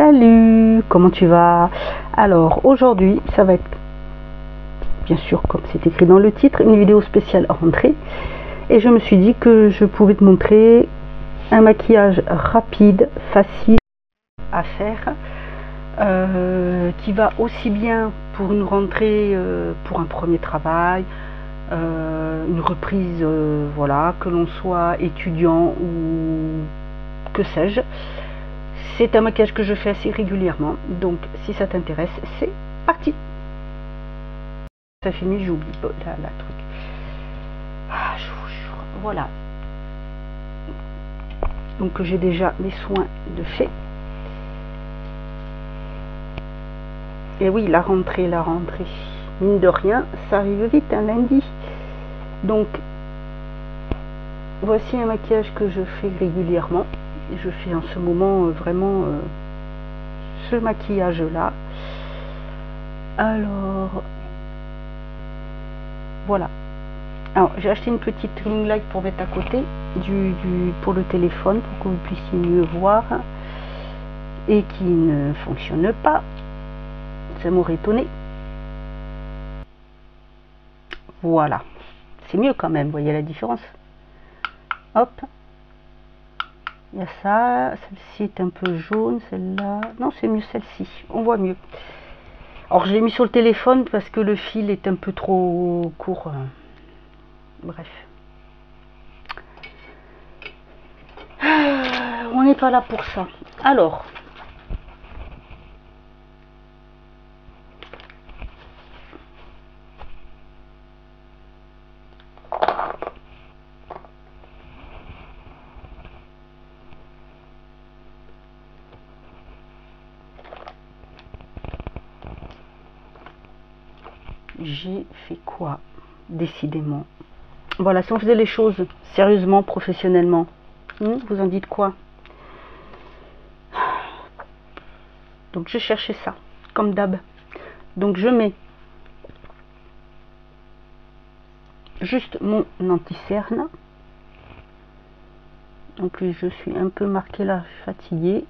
Salut, comment tu vas? Alors aujourd'hui ça va être, bien sûr comme c'est écrit dans le titre, une vidéo spéciale rentrée. Et je me suis dit que je pouvais te montrer un maquillage rapide, facile à faire, qui va aussi bien pour une rentrée, pour un premier travail, une reprise, voilà, que l'on soit étudiant ou que sais-je. C'est un maquillage que je fais assez régulièrement, donc si ça t'intéresse, c'est parti. Ça finit, j'oublie la truc. Ah, je vous jure, voilà. Donc j'ai déjà mes soins de fait. Et oui, la rentrée. Mine de rien, ça arrive vite, un lundi. Donc, voici un maquillage que je fais régulièrement. Je fais en ce moment vraiment ce maquillage-là. Alors, voilà. Alors, j'ai acheté une petite ring light pour mettre à côté pour le téléphone, pour que vous puissiez mieux voir, et qui ne fonctionne pas. Ça m'aurait étonné. Voilà. C'est mieux quand même, vous voyez la différence. Hop. Il y a ça. Celle-ci est un peu jaune, celle-là. Non, c'est mieux celle-ci. On voit mieux. Alors, je l'ai mis sur le téléphone parce que le fil est un peu trop court. Bref. On n'est pas là pour ça. Alors. J'ai fait quoi? Décidément. Voilà, si on faisait les choses sérieusement, professionnellement, vous en dites quoi? Donc je cherchais ça, comme d'hab. Donc je mets juste mon anti-cerne. En plus je suis un peu marquée là, fatiguée.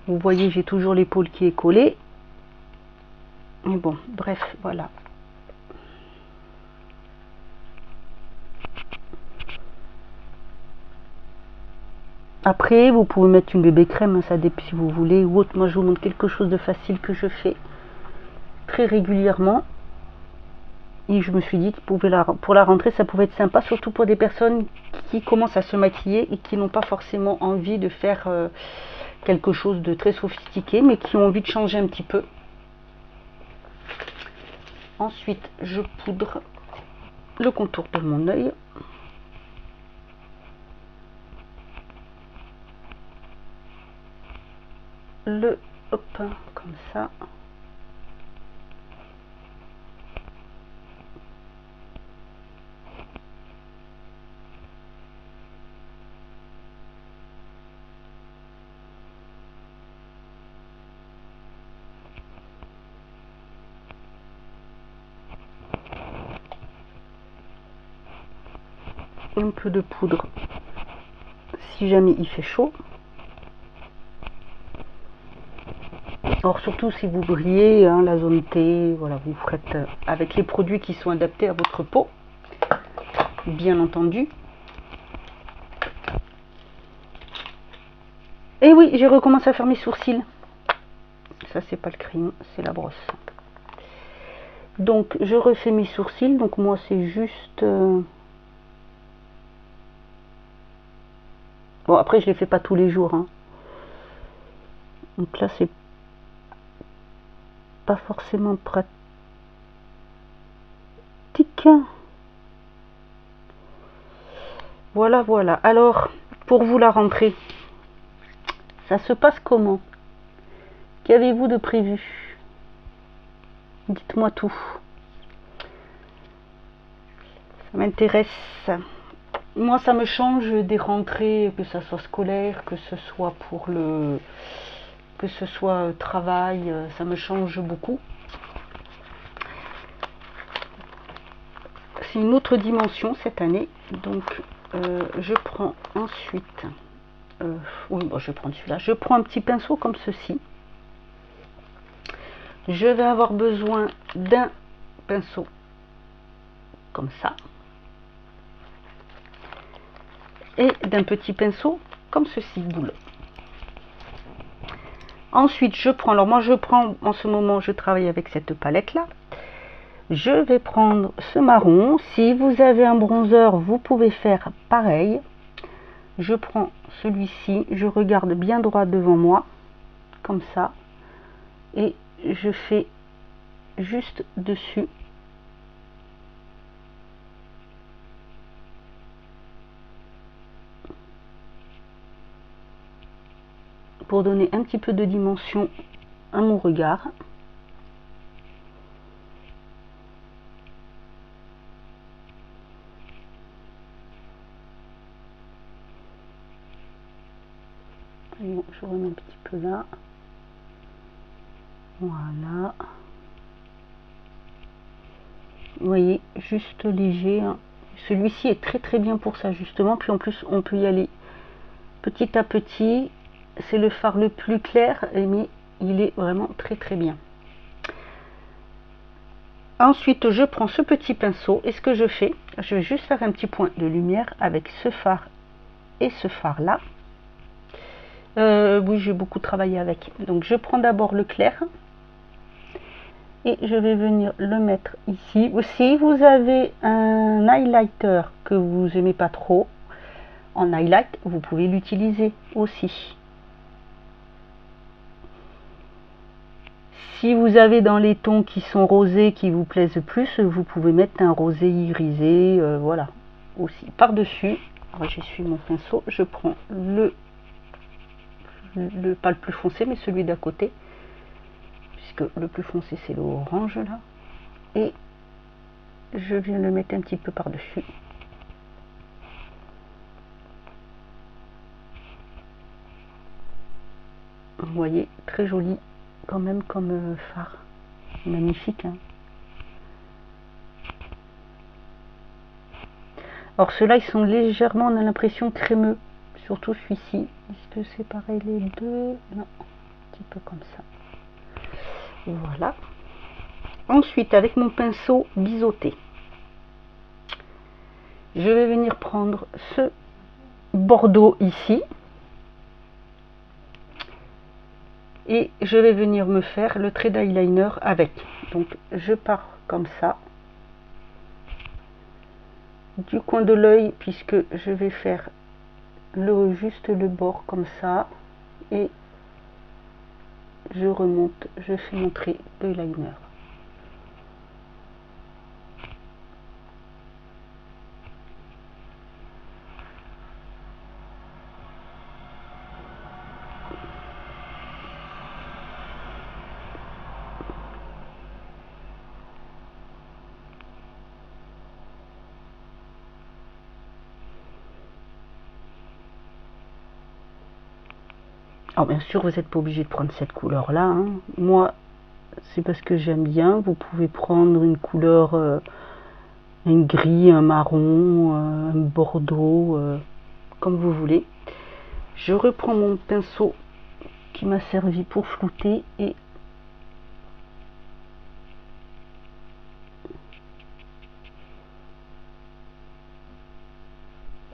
Vous voyez, j'ai toujours l'épaule qui est collée. Mais bon, bref, voilà. Après, vous pouvez mettre une bébé crème, ça dépend si vous voulez, ou autre. Moi, je vous montre quelque chose de facile que je fais très régulièrement. Et je me suis dit que pour la rentrée, ça pouvait être sympa, surtout pour des personnes qui commencent à se maquiller et qui n'ont pas forcément envie de faire quelque chose de très sophistiqué, mais qui ont envie de changer un petit peu. Ensuite, je poudre le contour de mon œil. Hop, comme ça. Un peu de poudre si jamais il fait chaud. Alors surtout si vous brillez, hein, la zone T, voilà, vous faites avec les produits qui sont adaptés à votre peau, bien entendu. Et oui, j'ai recommencé à faire mes sourcils. Ça c'est pas le crayon, c'est la brosse. Donc je refais mes sourcils, donc moi c'est juste... Bon après je les fais pas tous les jours, hein. Donc là c'est pas forcément pratique. Voilà, voilà. Alors, pour vous la rentrée, ça se passe comment? Qu'avez-vous de prévu? Dites-moi tout. Ça m'intéresse. Moi, ça me change des rentrées, que ce soit scolaire, que ce soit que ce soit travail, ça me change beaucoup. C'est une autre dimension cette année, donc je prends ensuite oui, bon, je vais prendre celui-là. Je prends un petit pinceau comme ceci. Je vais avoir besoin d'un pinceau comme ça. Et d'un petit pinceau comme ceci, boule. Ensuite, je prends, alors moi je prends, en ce moment, je travaille avec cette palette-là. Je vais prendre ce marron. Si vous avez un bronzer, vous pouvez faire pareil. Je prends celui-ci, je regarde bien droit devant moi, comme ça. Et je fais juste dessus. Pour donner un petit peu de dimension à mon regard. Bon, je remets un petit peu là. Voilà. Vous voyez, juste léger. Hein. Celui-ci est très bien pour ça justement. Puis en plus, on peut y aller petit à petit. C'est le fard le plus clair, mais il est vraiment très bien. Ensuite, je prends ce petit pinceau et ce que je fais, je vais juste faire un petit point de lumière avec ce fard et ce fard là. Oui, j'ai beaucoup travaillé avec. Donc, je prends d'abord le clair et je vais venir le mettre ici. Si vous avez un highlighter que vous aimez pas trop en highlight, vous pouvez l'utiliser aussi. Si vous avez dans les tons qui sont rosés qui vous plaisent plus, vous pouvez mettre un rosé irisé, voilà, aussi. Par-dessus, j'essuie mon pinceau, je prends pas le plus foncé, mais celui d'à côté, puisque le plus foncé c'est l'orange là, et je viens le mettre un petit peu par-dessus. Vous voyez, très joli quand même comme fard, magnifique. Hein. Alors ceux-là, ils sont légèrement, on a l'impression crémeux, surtout celui-ci. Est-ce que c'est pareil les deux? Non, un petit peu comme ça. Voilà. Ensuite, avec mon pinceau biseauté, je vais venir prendre ce bordeaux ici. Et je vais venir me faire le trait d'eyeliner avec. Donc je pars comme ça. Du coin de l'œil, puisque je vais faire juste le bord comme ça. Et je remonte, je fais mon trait d'eyeliner. Alors bien sûr, vous n'êtes pas obligé de prendre cette couleur là. Hein. Moi, c'est parce que j'aime bien. Vous pouvez prendre une couleur, un gris, un marron, un bordeaux, comme vous voulez. Je reprends mon pinceau qui m'a servi pour flouter et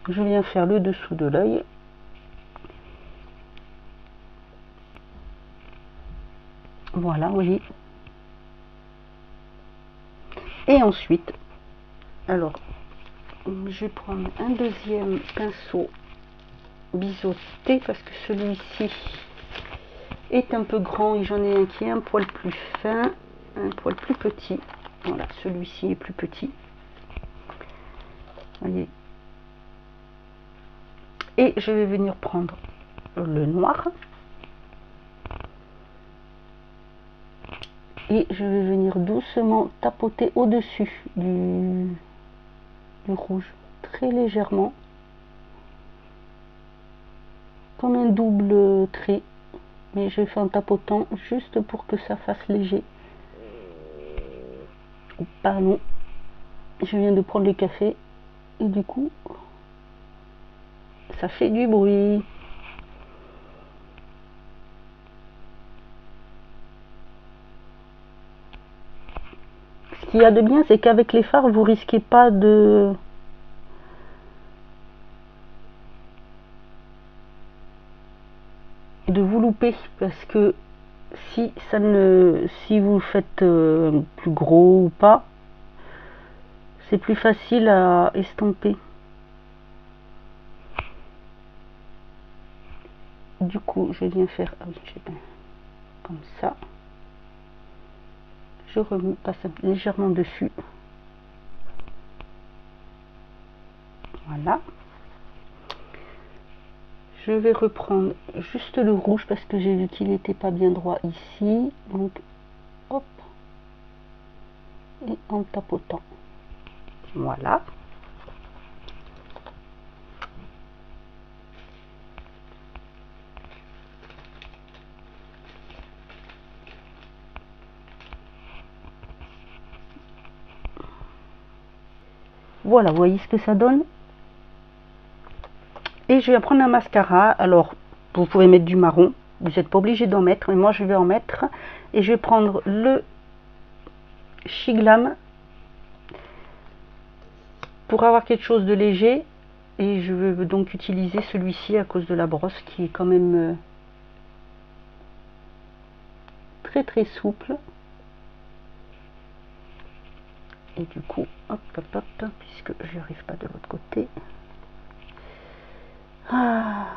je viens faire le dessous de l'œil. Voilà, vous voyez. Et ensuite, alors, je vais prendre un deuxième pinceau biseauté parce que celui-ci est un peu grand et j'en ai un qui est un poil plus fin, un poil plus petit. Voilà, celui-ci est plus petit. Voyez. Et je vais venir prendre le noir. Et je vais venir doucement tapoter au-dessus du rouge, très légèrement, comme un double trait, mais je fais en tapotant juste pour que ça fasse léger. Pardon, je viens de prendre le café et du coup ça fait du bruit. qu'il y a de bien, c'est qu'avec les fards, vous risquez pas de vous louper, parce que si vous faites plus gros ou pas, c'est plus facile à estomper. Du coup, je viens faire comme ça. Je passe légèrement dessus. Voilà. Je vais reprendre juste le rouge parce que j'ai vu qu'il n'était pas bien droit ici. Donc, hop. Et en tapotant. Voilà. Voilà, vous voyez ce que ça donne. Et je vais prendre un mascara. Alors, vous pouvez mettre du marron. Vous n'êtes pas obligé d'en mettre, mais moi je vais en mettre. Et je vais prendre le Shiglam pour avoir quelque chose de léger. Et je vais donc utiliser celui-ci à cause de la brosse qui est quand même très très souple. Et du coup, hop, hop, hop, puisque je n'arrive pas de l'autre côté. Ah.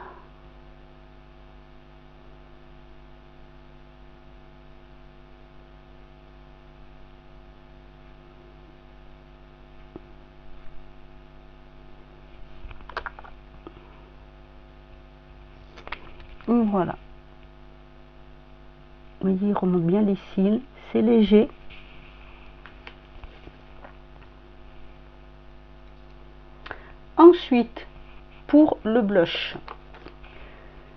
Voilà. Vous voyez, il remonte bien les cils, c'est léger. Ensuite, pour le blush,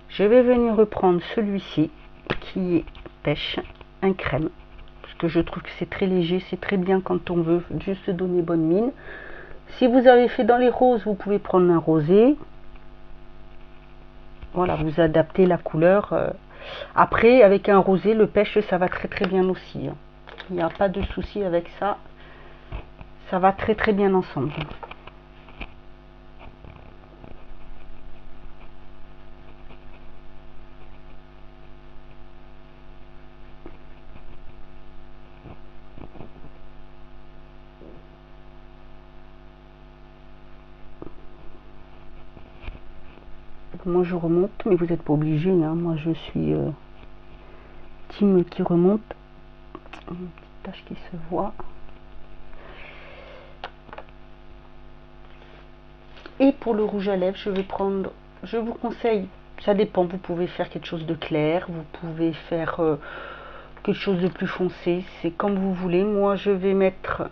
je vais venir reprendre celui-ci qui est Pêche, un crème, parce que je trouve que c'est très léger, c'est très bien quand on veut juste donner bonne mine. Si vous avez fait dans les roses, vous pouvez prendre un rosé. Voilà, vous adaptez la couleur. Après, avec un rosé, le pêche, ça va très très bien aussi. Il n'y a pas de souci avec ça. Ça va très très bien ensemble. Moi je remonte, mais vous n'êtes pas obligé, hein. Moi je suis team qui remonte. Une petite tache qui se voit. Et pour le rouge à lèvres, je vais prendre, je vous conseille, ça dépend, vous pouvez faire quelque chose de clair, vous pouvez faire quelque chose de plus foncé, c'est comme vous voulez. Moi je vais mettre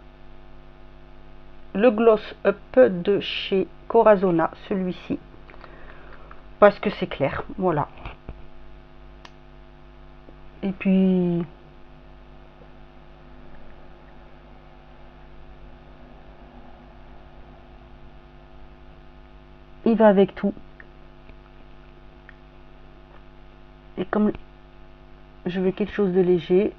le Gloss Up de chez Corazona, celui-ci, parce que c'est clair, voilà. Et puis il va avec tout. Et comme je veux quelque chose de léger,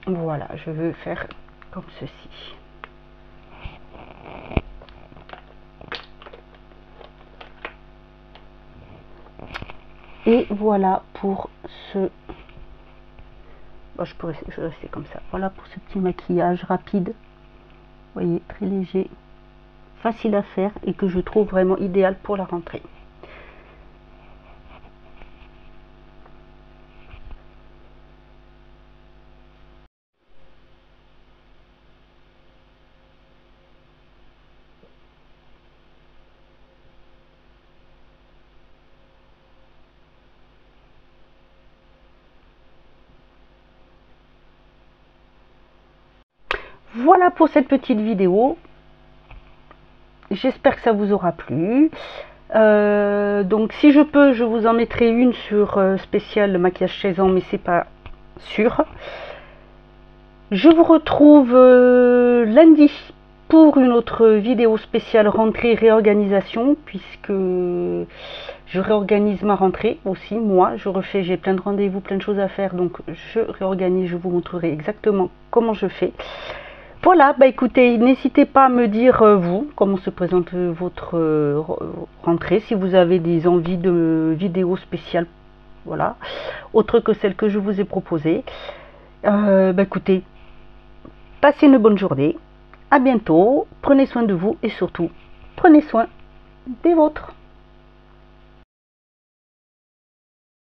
voilà, je veux faire comme ceci. Et voilà pour ce... Bon, je pourrais rester comme ça. Voilà pour ce petit maquillage rapide. Vous voyez, très léger, facile à faire et que je trouve vraiment idéal pour la rentrée. Voilà pour cette petite vidéo. J'espère que ça vous aura plu. Donc si je peux, je vous en mettrai une sur spécial maquillage 16 ans, mais c'est pas sûr. Je vous retrouve lundi pour une autre vidéo spéciale rentrée réorganisation, puisque je réorganise ma rentrée aussi. Moi, j'ai plein de rendez-vous, plein de choses à faire, donc je réorganise, je vous montrerai exactement comment je fais. Voilà, bah écoutez, n'hésitez pas à me dire, vous, comment se présente votre rentrée, si vous avez des envies de vidéos spéciales, voilà, autre que celles que je vous ai proposées. Bah écoutez, passez une bonne journée, à bientôt, prenez soin de vous et surtout, prenez soin des vôtres.